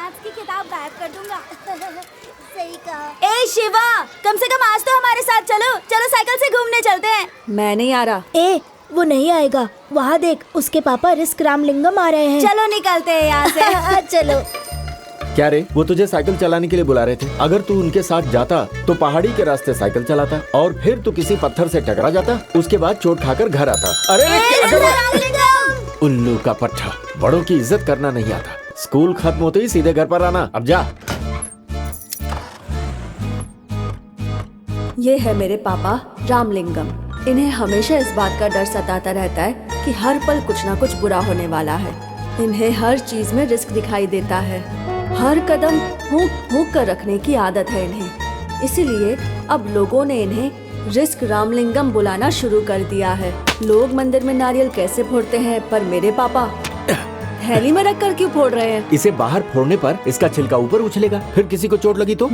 Maths की किताब गायब कर दूंगा। सही कहा। ए शिवा, कम से कम आज तो हमारे साथ चलो। चलो साइकिल से घूमने चलते हैं। मैं नहीं आ रहा। ए, वो नहीं आएगा। वहाँ देख, उसके पापा रिस्क रामलिंगम आ रहे हैं। चलो निकलते हैं यहाँ से। चलो। क्या रे, वो तुझे साइकिल चलाने के लिए बुला रहे थे। अगर तू उनके साथ जाता तो पहाड़ी के रास्ते साइकिल चलाता और फिर तू किसी पत्थर से टकरा जाता, उसके बाद चोट खाकर घर आता। अरे उल्लू का पट्टा, बड़ों की इज्जत करना नहीं आता। स्कूल खत्म होते ही सीधे घर पर आना। अब जा। ये है मेरे पापा रामलिंगम। इन्हें हमेशा इस बात का डर सताता रहता है कि हर पल कुछ ना कुछ बुरा होने वाला है। इन्हें हर चीज में रिस्क दिखाई देता है। हर कदम हुक कर रखने की आदत है इन्हें। इसीलिए अब लोगों ने इन्हें रिस्क रामलिंगम बुलाना शुरू कर दिया है। लोग मंदिर में नारियल कैसे फोड़ते हैं, पर मेरे पापा थैली में रख कर क्यों फोड़ रहे हैं? इसे बाहर फोड़ने पर इसका छिलका ऊपर उछलेगा, फिर किसी को चोट लगी तो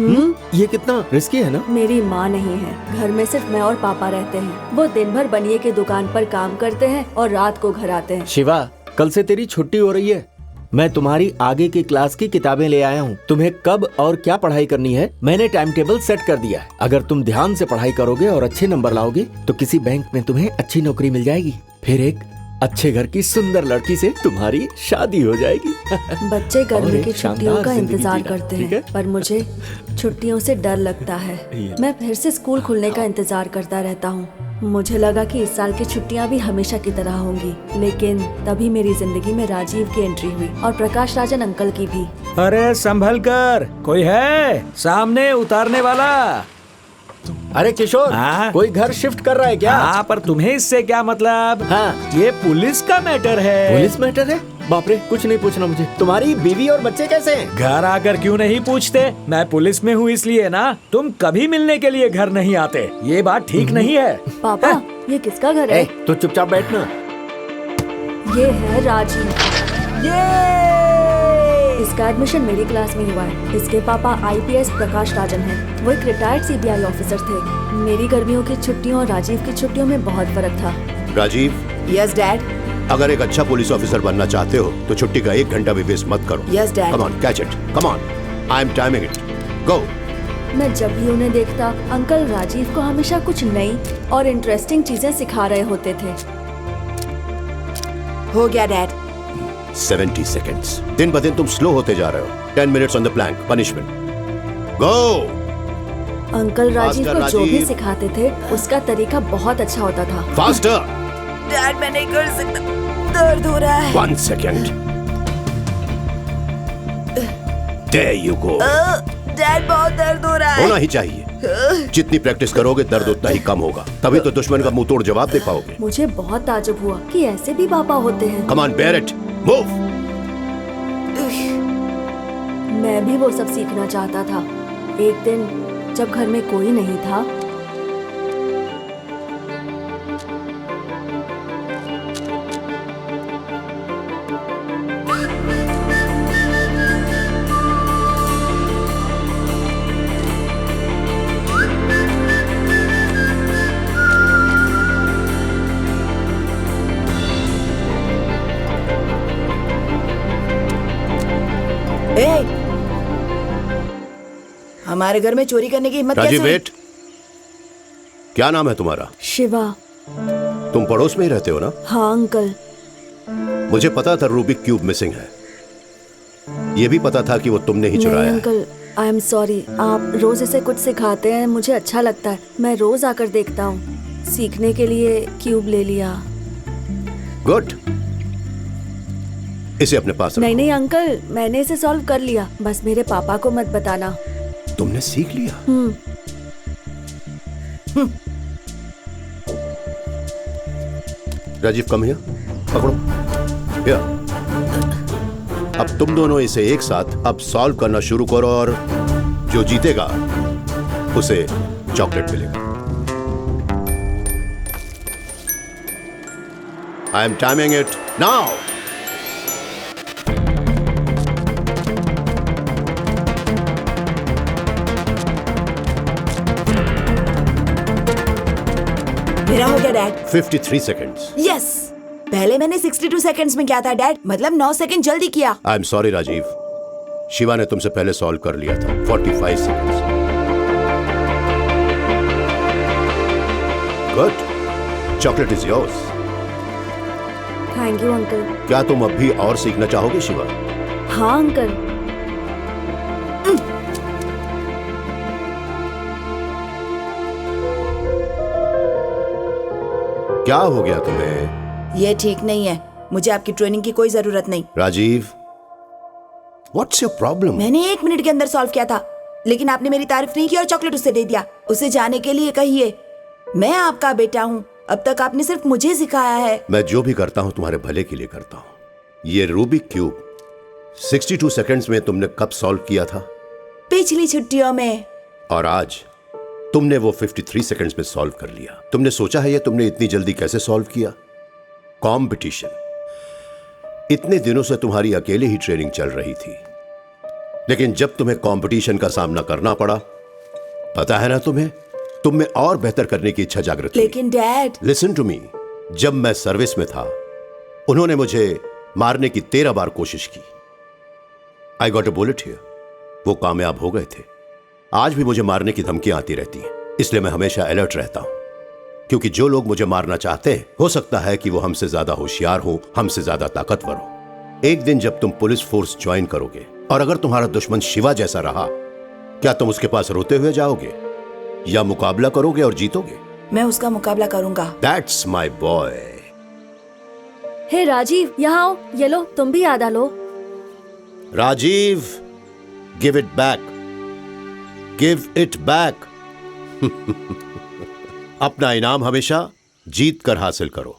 ये कितना रिस्की है ना। मेरी माँ नहीं है, घर में सिर्फ मैं और पापा रहते हैं। वो दिन भर बनिए की दुकान पर काम करते हैं और रात को घर आते हैं। शिवा, कल से तेरी छुट्टी हो रही है। मैं तुम्हारी आगे की क्लास की किताबें ले आया हूँ। तुम्हें कब और क्या पढ़ाई करनी है मैंने टाइम टेबल सेट कर दिया है। अगर तुम ध्यान से पढ़ाई करोगे और अच्छे नंबर लाओगे तो किसी बैंक में तुम्हें अच्छी नौकरी मिल जाएगी। फिर एक अच्छे घर की सुंदर लड़की से तुम्हारी शादी हो जाएगी। बच्चे गर्मी की छुट्टियों का शानदार जिंदगी इंतजार जीना, करते ठीक हैं, है? पर मुझे छुट्टियों से डर लगता है। मैं फिर से स्कूल खुलने का इंतजार करता रहता हूँ। मुझे लगा कि इस साल की छुट्टियां भी हमेशा की तरह होंगी, लेकिन तभी मेरी जिंदगी में राजीव की एंट्री हुई और प्रकाश राजन अंकल की भी। अरे संभल कर, कोई है सामने उतारने वाला? अरे किशोर, हाँ? कोई घर शिफ्ट कर रहा है क्या? हाँ, पर तुम्हें इससे क्या मतलब? हाँ। ये पुलिस का मैटर है। पुलिस मैटर है? बाप रे, कुछ नहीं पूछना मुझे। तुम्हारी बीवी और बच्चे कैसे हैं? घर आकर क्यों नहीं पूछते? मैं पुलिस में हूँ इसलिए ना। तुम कभी मिलने के लिए घर नहीं आते, ये बात ठीक नहीं है। पापा, ये किसका घर है? तो चुपचाप बैठना। ये है राजीव। इसका एडमिशन मेरी क्लास में हुआ है। इसके पापा IPS प्रकाश राजन हैं। वो एक रिटायर्ड CBI ऑफिसर थे। मेरी गर्मियों की छुट्टियों और राजीव की छुट्टियों में बहुत फर्क था। Rajiv, yes dad. अगर एक अच्छा पुलिस ऑफिसर बनना चाहते हो तो छुट्टी का 1 घंटा भी वेस्ट मत करो। Yes dad. Come on, catch it. Come on, I am timing it. Go. मैं जब भी उन्हें देखता, अंकल राजीव को हमेशा कुछ नई और इंटरेस्टिंग चीजें सिखा रहे होते थे। हो गया डैड। 70 सेकेंड्स। दिन ब दिन तुम स्लो होते जा रहे हो। 10 minutes on the plank. Punishment. Go. Uncle Rajiv faster, को जो भी राजीव। सिखाते थे उसका तरीका बहुत अच्छा होता था। फास्टर। डैड मैं नहीं कर सकता, दर्द हो रहा है। 1 second. There you go. Dad बहुत दर्द हो रहा है। होना ही चाहिए। जितनी प्रैक्टिस करोगे दर्द उतना ही कम होगा, तभी तो दुश्मन का मुंह तोड़ जवाब दे पाओगे। मुझे बहुत ताज्जुब हुआ कि ऐसे भी पापा होते हैं। Come on, bear it. Move. मैं भी वो सब सीखना चाहता था। एक दिन जब घर में कोई नहीं था, हमारे घर में चोरी करने की हिम्मत कैसे राजीव, हुई? वेट। क्या नाम है तुम्हारा? शिवा। तुम पड़ोस में ही रहते हो ना? हाँ अंकल। मुझे पता था रूबिक क्यूब मिसिंग है। ये भी पता था कि वो तुमने ही नहीं चुराया है। Uncle, I am sorry. आप रोज इसे कुछ सिखाते हैं, मुझे अच्छा लगता है। मैं रोज आकर देखता हूँ। सीखने के लिए क्यूब ले लिया। गुड। इसे अपने पास रखो। नहीं नहीं अंकल, मैंने इसे सॉल्व कर लिया। बस मेरे पापा को मत बताना। तुमने सीख लिया? Rajiv, come here. पकड़ो। हियर। अब तुम दोनों इसे एक साथ अब सॉल्व करना शुरू करो और जो जीतेगा उसे चॉकलेट मिलेगा। आई एम टाइमिंग इट नाउ। मेरा हो गया डैड। 53 सेकेंड्स। यस, पहले मैंने 62 सेकंड्स में किया था डैड, मतलब 9 सेकंड जल्दी किया। I am sorry Rajiv, Shiva ने तुमसे पहले सॉल्व कर लिया था 45 seconds. Good, chocolate is yours. Thank you uncle. क्या तुम अब भी और सीखना चाहोगे शिवा? हाँ अंकल। क्या हो गया तुम्हें? ये ठीक नहीं है, मुझे आपकी ट्रेनिंग की कोई जरूरत नहीं। Rajiv, what's your problem? मैंने 1 मिनट के अंदर सॉल्व किया था, लेकिन आपने मेरी तारीफ नहीं की और चॉकलेट उसे दे दिया। उसे जाने के लिए कहिए, मैं आपका बेटा हूँ। अब तक आपने सिर्फ मुझे सिखाया है। मैं जो भी करता हूँ तुम्हारे भले के लिए करता हूँ। ये रूबिक क्यूब 62 सेकंड्स में तुमने कब सॉल्व किया था? पिछली छुट्टियों में। और आज तुमने वो 53 सेकंड्स में सॉल्व कर लिया। तुमने सोचा है ये तुमने इतनी जल्दी कैसे सॉल्व किया? कंपटीशन। इतने दिनों से तुम्हारी अकेले ही ट्रेनिंग चल रही थी, लेकिन जब तुम्हें कंपटीशन का सामना करना पड़ा, पता है ना तुम्हें, तुम में और बेहतर करने की इच्छा जागृत हुई। लेकिन डैड, लिसन टू मी, जब मैं सर्विस में था उन्होंने मुझे मारने की 13 बार कोशिश की। I got a bullet here. वो कामयाब हो गए थे। आज भी मुझे मारने की धमकियां आती रहती हैं, इसलिए मैं हमेशा अलर्ट रहता हूं, क्योंकि जो लोग मुझे मारना चाहते हैं हो सकता है कि वो हमसे ज्यादा होशियार हो, हमसे ज्यादा ताकतवर हो। एक दिन जब तुम पुलिस फोर्स ज्वाइन करोगे और अगर तुम्हारा दुश्मन शिवा जैसा रहा, क्या तुम उसके पास रोते हुए जाओगे या मुकाबला करोगे और जीतोगे? मैं उसका मुकाबला करूंगा। That's my boy. Hey Rajiv, यहाँ आओ, ये लो, तुम भी याद आ लो। Rajiv, give it back, give it back. अपना इनाम हमेशा जीत कर हासिल करो।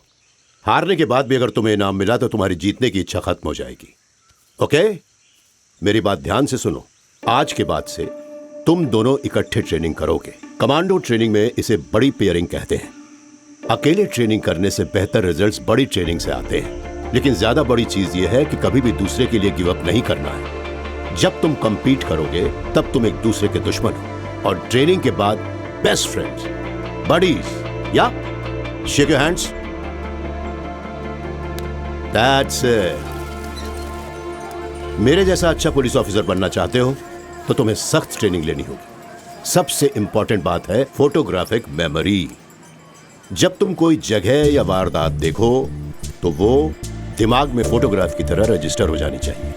हारने के बाद भी अगर तुम्हें इनाम मिला तो तुम्हारी जीतने की इच्छा खत्म हो जाएगी। ओके? मेरी बात ध्यान से सुनो। आज के बाद से तुम दोनों इकट्ठे ट्रेनिंग करोगे। कमांडो ट्रेनिंग में इसे बड़ी पेयरिंग कहते हैं। अकेले ट्रेनिंग करने से बेहतर रिजल्ट्स बड़ी ट्रेनिंग से आते हैं, लेकिन ज्यादा बड़ी चीज यह है कि कभी भी दूसरे के लिए गिव अप नहीं करना है। जब तुम कंपीट करोगे तब तुम एक दूसरे के दुश्मन हो, और ट्रेनिंग के बाद बेस्ट फ्रेंड्स, बडीज। या shake your hands. That's it. मेरे जैसा अच्छा पुलिस ऑफिसर बनना चाहते हो तो तुम्हें सख्त ट्रेनिंग लेनी होगी। सबसे इंपॉर्टेंट बात है फोटोग्राफिक मेमोरी। जब तुम कोई जगह या वारदात देखो तो वो दिमाग में फोटोग्राफ की तरह रजिस्टर हो जानी चाहिए।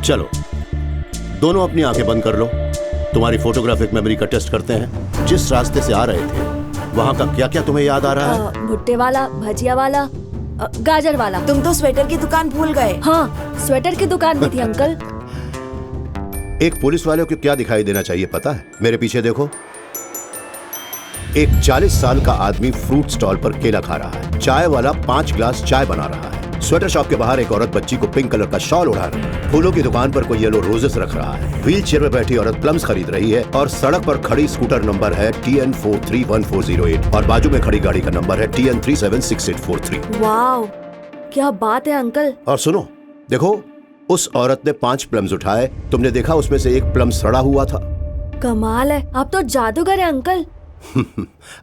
चलो, दोनों अपनी आंखें बंद कर लो। तुम्हारी फोटोग्राफिक मेमोरी का टेस्ट करते हैं। जिस रास्ते से आ रहे थे वहां का क्या क्या तुम्हें याद आ रहा है? भुट्टे वाला, भजिया वाला, गाजर वाला। तुम तो स्वेटर की दुकान भूल गए। हाँ, स्वेटर की दुकान भी थी अंकल। एक पुलिस वाले को क्या दिखाई देना चाहिए पता है? मेरे पीछे देखो। एक 40 साल का आदमी फ्रूट स्टॉल पर केला खा रहा है। चाय वाला 5 ग्लास चाय बना रहा है। स्वेटर शॉप के बाहर एक औरत बच्ची को पिंक कलर का शॉल उड़ा रही है। फूलों की दुकान पर कोई येलो रोजेस रख रहा है। व्हील चेयर में बैठी औरत प्लम्स खरीद रही है, और सड़क पर खड़ी स्कूटर नंबर है TN431408 और बाजू में खड़ी गाड़ी का नंबर है TN376843। वाओ, क्या बात है अंकल। और सुनो, देखो, उस औरत ने 5 प्लम्स उठाए। तुमने देखा उसमें से एक प्लम सड़ा हुआ था। कमाल है, आप तो जादूगर हैं अंकल।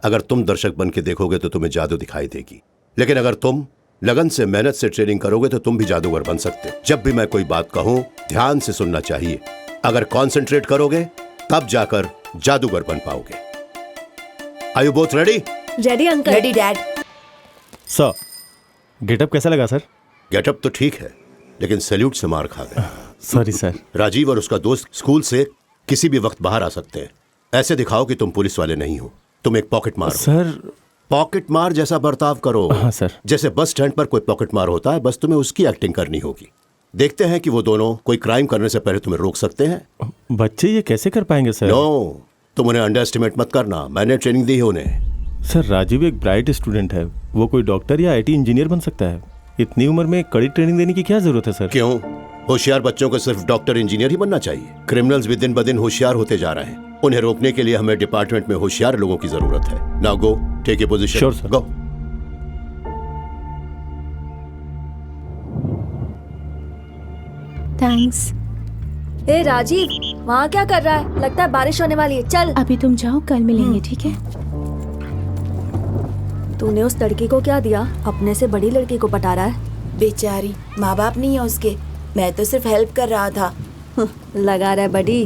अगर तुम दर्शक बन के देखोगे तो तुम्हें जादू दिखाई देगी, लेकिन अगर तुम लगन से मेहनत से ट्रेनिंग करोगे तो तुम भी जादूगर बन सकते। जब भी मैं कोई बात कहूं ध्यान से सुनना चाहिए। अगर कंसंट्रेट करोगे तब जाकर जादूगर बन पाओगे। Are you both ready? Ready uncle. Ready dad. Sir, getup कैसा लगा सर? गेटअप तो ठीक है, लेकिन सैल्यूट से मार खा गए। Sorry sir. राजीव और उसका दोस्त स्कूल से किसी भी वक्त बाहर आ सकते हैं। ऐसे दिखाओ कि तुम पुलिस वाले नहीं हो। तुम एक पॉकेट मार हो। सर, पॉकेट मार जैसा बर्ताव करो। हाँ सर। जैसे बस स्टैंड पर कोई पॉकेट मार होता है, बस तुम्हें उसकी एक्टिंग करनी होगी। देखते हैं कि वो दोनों कोई क्राइम करने से पहले तुम्हें रोक सकते हैं। बच्चे ये कैसे कर पाएंगे सर? नो, तुम उन्हें अंडर एस्टिमेट मत करना। मैंने ट्रेनिंग दी है उन्हें। सर, राजीव एक ब्राइट स्टूडेंट है। वो कोई डॉक्टर या IT इंजीनियर बन सकता है। इतनी उम्र में कड़ी ट्रेनिंग देने की क्या जरूरत है सर? क्यों? होशियार बच्चों को सिर्फ डॉक्टर इंजीनियर ही बनना चाहिए। क्रिमिनल्स भी दिन ब दिन होशियार होते जा रहे हैं। उन्हें रोकने के लिए हमें डिपार्टमेंट में होशियार लोगों की जरूरत है। Now go, take your position. Sure, sir. Go. Thanks. ए राजीव, वहाँ क्या कर रहा है? लगता है बारिश होने वाली है। चल। अभी तुम जाओ, कल मिलेंगे, ठीक है? तूने उस लड़की को क्या दिया? अपने से बड़ी लड़की को पटा रहा है। बेचारी, माँ बाप नहीं है उसके। मैं तो सिर्फ हेल्प कर रहा था। लगा रहा है बड़ी।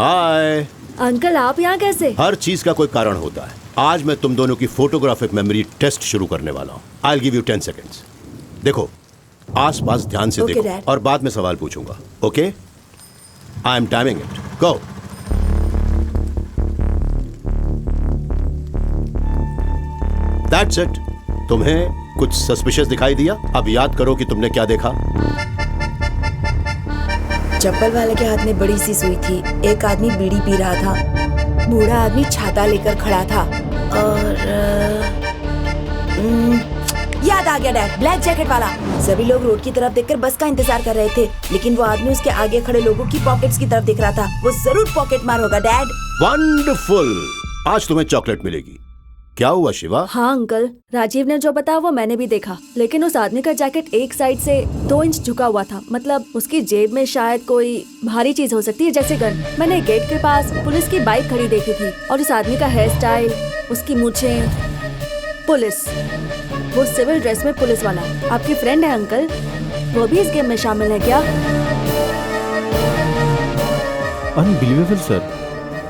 हाय। अंकल आप यहाँ कैसे? हर चीज का कोई कारण होता है। आज मैं तुम दोनों की फोटोग्राफिक मेमोरी टेस्ट शुरू करने वाला हूँ। I'll give you 10 seconds. देखो, आसपास ध्यान से Okay, देखो Dad. और बाद में सवाल पूछूंगा। Okay? I am timing it. Go. That's it. तुम्हें कुछ सस्पिशियस दिखाई दिया? अब याद करो कि तुमने क्या देखा। चप्पल वाले के हाथ में बड़ी सी सुई थी। एक आदमी बीड़ी पी रहा था। बूढ़ा आदमी छाता लेकर खड़ा था। और याद आ गया डैड, ब्लैक जैकेट वाला। सभी लोग रोड की तरफ देखकर बस का इंतजार कर रहे थे, लेकिन वो आदमी उसके आगे खड़े लोगों की पॉकेट्स की तरफ देख रहा था। वो जरूर पॉकेट मार होगा डैड। वंडरफुल। आज तुम्हें चॉकलेट मिलेगी। क्या हुआ शिवा? हाँ अंकल, राजीव ने जो बताया वो मैंने भी देखा, लेकिन उस आदमी का जैकेट एक साइड से 2 इंच झुका हुआ था। मतलब उसकी जेब में शायद कोई भारी चीज हो सकती है, जैसे गन। मैंने गेट के पास पुलिस की बाइक खड़ी देखी थी, और उस आदमी का हेयर स्टाइल, उसकी मूछें, पुलिस, वो सिविल ड्रेस में पुलिस वाला। आपकी फ्रेंड है अंकल, वो भी इस गेम में शामिल है क्या? अनबिलीवेबल सर,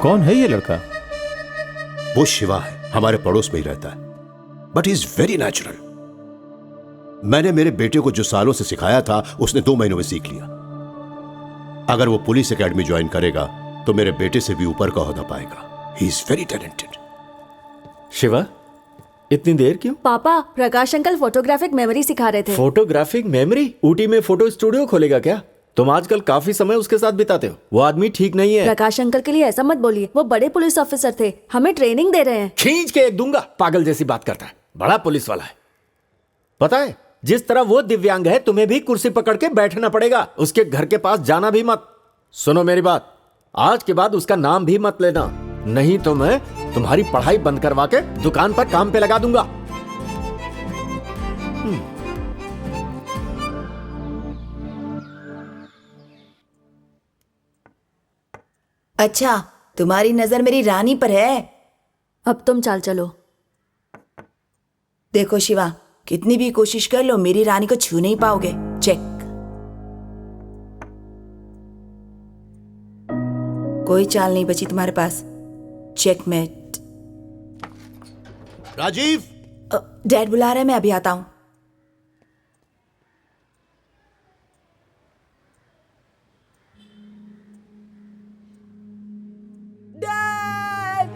कौन है ये लड़का? वो शिवा है, हमारे पड़ोस में ही रहता है, but he is very natural. मैंने मेरे बेटे को जो सालों से सिखाया था उसने 2 महीनों में सीख लिया। अगर वो पुलिस एकेडमी ज्वाइन करेगा तो मेरे बेटे से भी ऊपर का ओहदा पाएगा। He is very talented. Shiva, इतनी देर क्यों? पापा, प्रकाश अंकल फोटोग्राफिक मेमोरी सिखा रहे थे। Photographic memory? ऊटी में फोटो स्टूडियो खोलेगा क्या? तुम आजकल काफी समय उसके साथ बिताते हो। वो आदमी ठीक नहीं है। प्रकाश अंकल के लिए ऐसा मत बोलिए, वो बड़े पुलिस ऑफिसर थे, हमें ट्रेनिंग दे रहे हैं। खींच के एक दूंगा। पागल जैसी बात करता है, बड़ा पुलिस वाला है। पता है, जिस तरह वो दिव्यांग है, तुम्हें भी कुर्सी पकड़ के बैठना पड़ेगा। उसके घर के पास जाना भी मत। सुनो मेरी बात, आज के बाद उसका नाम भी मत लेना, नहीं तो मैं तुम्हारी पढ़ाई बंद करवा के दुकान पर काम पे लगा दूंगा। अच्छा, तुम्हारी नजर मेरी रानी पर है। अब तुम चाल चलो। देखो शिवा, कितनी भी कोशिश कर लो, मेरी रानी को छू नहीं पाओगे। चेक। कोई चाल नहीं बची तुम्हारे पास। चेकमेट। राजीव, डैड बुला रहे हैं, मैं अभी आता हूं। डैड,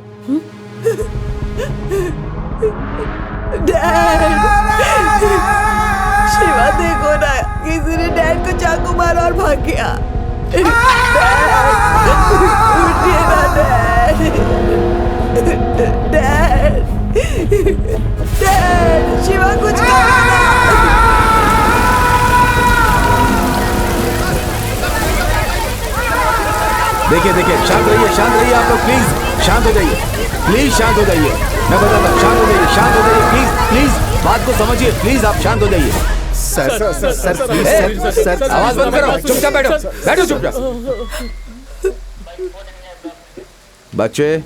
शिवा देखो ना, किसी ने डैड को चाकू मारा और भाग गया। उठिए ना डैड। डैड, डैड, शिवा कुछ करो ना। देखिए देखिए, शांत रहिए आप लोग, प्लीज शांत हो जाइए, प्लीज शांत हो जाइए। मैं बताता हूँ, शांत हो जाइए, प्लीज प्लीज बात को समझिए, प्लीज आप शांत हो जाइए। सर, आवाज बंद करो, चुपचाप बैठो, बैठो चुपचाप। बच्चे,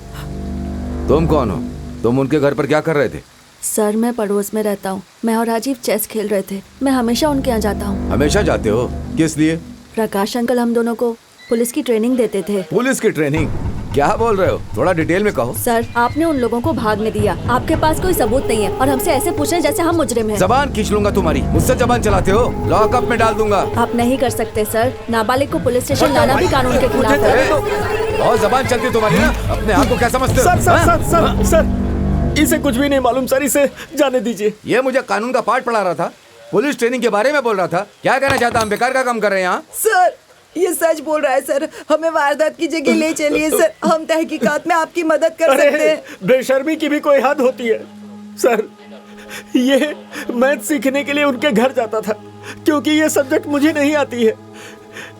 तुम कौन हो? तुम उनके घर पर क्या कर रहे थे? सर, मैं पड़ोस में रहता हूँ। मैं और राजीव चेस खेल रहे थे। मैं हमेशा उनके यहाँ जाता हूँ। हमेशा जाते हो? किस लिए? प्रकाश अंकल हम दोनों को पुलिस की ट्रेनिंग देते थे। पुलिस की ट्रेनिंग? क्या बोल रहे हो? थोड़ा डिटेल में कहो। सर, आपने उन लोगों को भागने दिया। आपके पास कोई सबूत नहीं है और हमसे ऐसे पूछ रहे जैसे हम मुजरिम हैं। जबान खींच लूंगा तुम्हारी। मुझसे जबान चलाते हो, लॉकअप में डाल दूंगा। आप नहीं कर सकते सर। नाबालिग को पुलिस स्टेशन लाना भी कानून के खिलाफ है। बहुत जबान चलती तुम्हारी ना। अपने आप को क्या समझते हो? सर, इसे कुछ भी नहीं मालूम सर, इसे जाने दीजिए। ये मुझे कानून का पाठ पढ़ा रहा था, पुलिस ट्रेनिंग के बारे में बोल रहा था। क्या कहना चाहता? हम बेकार का काम कर रहे हैं यहाँ। सर, ये सच बोल रहा है सर। हमें वारदात की जगह ले चलिए सर, हम तहकीकात में आपकी मदद कर सकते हैं। बेशर्मी की भी कोई हद होती है सर। ये मैथ सीखने के लिए उनके घर जाता था, क्योंकि ये सब्जेक्ट मुझे नहीं आती है,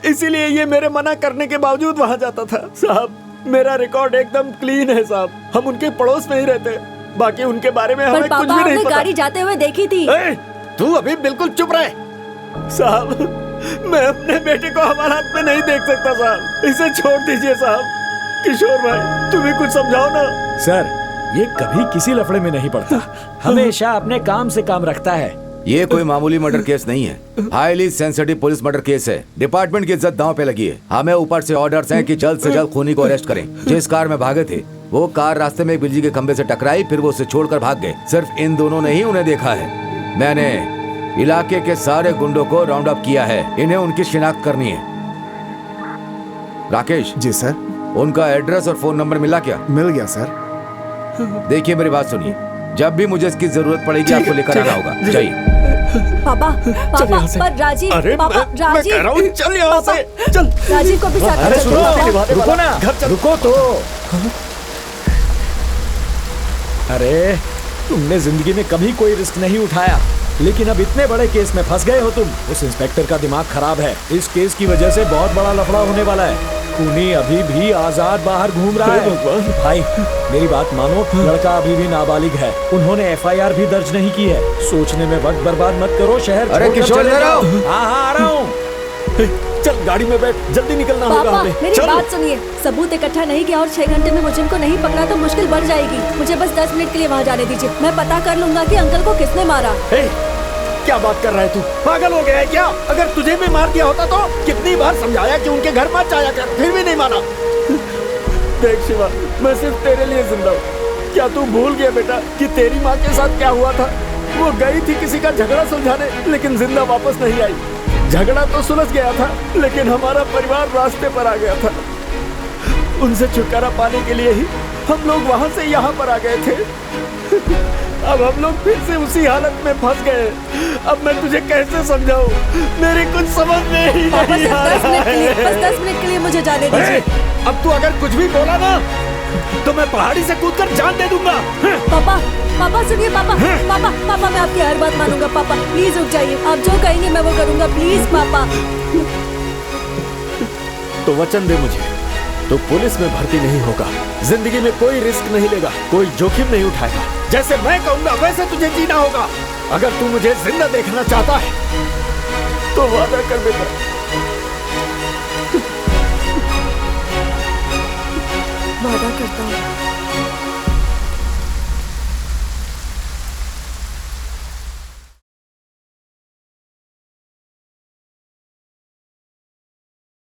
इसीलिए ये मेरे मना करने के बावजूद वहां जाता था। साहब, मेरा रिकॉर्ड एकदम क्लीन है साहब। हम उनके पड़ोस में ही रहते, बाकी उनके बारे में हमें कुछ भी नहीं पता। गाड़ी जाते हुए देखी थी। तू अभी बिल्कुल चुप रहे साहब। मैं अपने बेटे को हमारे हाथ में नहीं देख सकता साहब, इसे छोड़ दीजिए साहब। किशोर भाई, तुम ही कुछ समझाओ ना। सर, ये कभी किसी लफड़े में नहीं पड़ता, हमेशा अपने काम से काम रखता है। ये कोई मामूली मर्डर केस नहीं है, highly sensitive police murder case है। डिपार्टमेंट की इज्जत दांव पे लगी है। हमें ऊपर से ऑर्डर्स हैं कि जल्द से जल्द खूनी को अरेस्ट करें। जिस कार में भागे थे वो कार रास्ते में एक बिजली के खंभे से टकराई, फिर वो उसे छोड़कर भाग गए। सिर्फ इन दोनों ने ही उन्हें देखा है। मैंने इलाके के सारे गुंडों को राउंड अप किया है, इन्हें उनकी शिनाख्त करनी है। राकेश जी सर। उनका एड्रेस और फोन नंबर मिला क्या? मिल गया सर। देखिए मेरी बात सुनिए, जब भी मुझे इसकी जरूरत पड़ेगी आपको लेकर आना होगा। जाइए। पापा पापा पर राजीव, पापा राजीव, चल यहाँ से, चल। राजीव को भी साथ अरे में सुनो, चलो। रुको ना, रुको तो। अरे तुमने जिंदगी में कभी कोई रिस्क नहीं उठाया, लेकिन अब इतने बड़े केस में फंस गए हो तुम। उस इंस्पेक्टर का दिमाग खराब है। इस केस की वजह से बहुत बड़ा लफड़ा होने वाला है। खूनी अभी भी आजाद बाहर घूम रहा है। भाई मेरी बात मानो, लड़का अभी भी नाबालिग है। उन्होंने FIR भी दर्ज नहीं की है। सोचने में वक्त बर्बाद मत करो, शहर अरे छोड़कर किशोर, चले इधर जाओ। आओ। हाँ आ रहा हूँ। चल गाड़ी में बैठ, जल्दी निकलना होगा पापा हमें। मेरी चल। बात सुनिए, सबूत इकट्ठा नहीं किया और 6 घंटे में मुझे इनको नहीं पकड़ा तो मुश्किल बढ़ जाएगी। मुझे बस 10 मिनट के लिए वहाँ जाने दीजिए। मैं पता कर लूंगा कि अंकल को किसने मारा। क्या बात कर रहा है तू? पागल हो गया है क्या? अगर तुझे भी मार दिया होता तो कितनी बार समझाया कि उनके घर मत जाया कर, फिर भी नहीं माना। देख शिवा, मैं सिर्फ तेरे लिए जिंदा हूँ। क्या तू भूल गया बेटा कि तेरी माँ के साथ क्या हुआ था? वो गई थी किसी का झगड़ा सुलझाने, लेकिन जिंदा वापस नहीं आई। झगड़ा तो सुलझ गया था, लेकिन हमारा परिवार रास्ते पर आ गया था। उनसे छुटकारा पाने के लिए ही हम लोग वहाँ से यहाँ पर आ गए थे। अब हम लोग फिर से उसी हालत में फंस गए। अब मैं तुझे कैसे समझाऊं? मेरी कुछ समझ में ही पापा नहीं सिर्फ आ 10 रहा मिनट के लिए, है। बस 10 मिनट के लिए मुझे जाने ए, दीजिए। अब तू अगर कुछ भी बोला ना तो मैं पहाड़ी से कूदकर जान दे दूंगा। पापा पापा सुनिए, पापा पापा पापा मैं आपकी हर बात मानूंगा। पापा प्लीज रुक जाइए, आप जो कहेंगे मैं वो करूंगा। प्लीज पापा। तो वचन दे मुझे, तो पुलिस में भर्ती नहीं होगा, जिंदगी में कोई रिस्क नहीं लेगा, कोई जोखिम नहीं उठाएगा। जैसे मैं कहूंगा वैसे तुझे जीना होगा। अगर तू मुझे जिंदा देखना चाहता है तो वादा कर बेटा। वादा करता हूँ।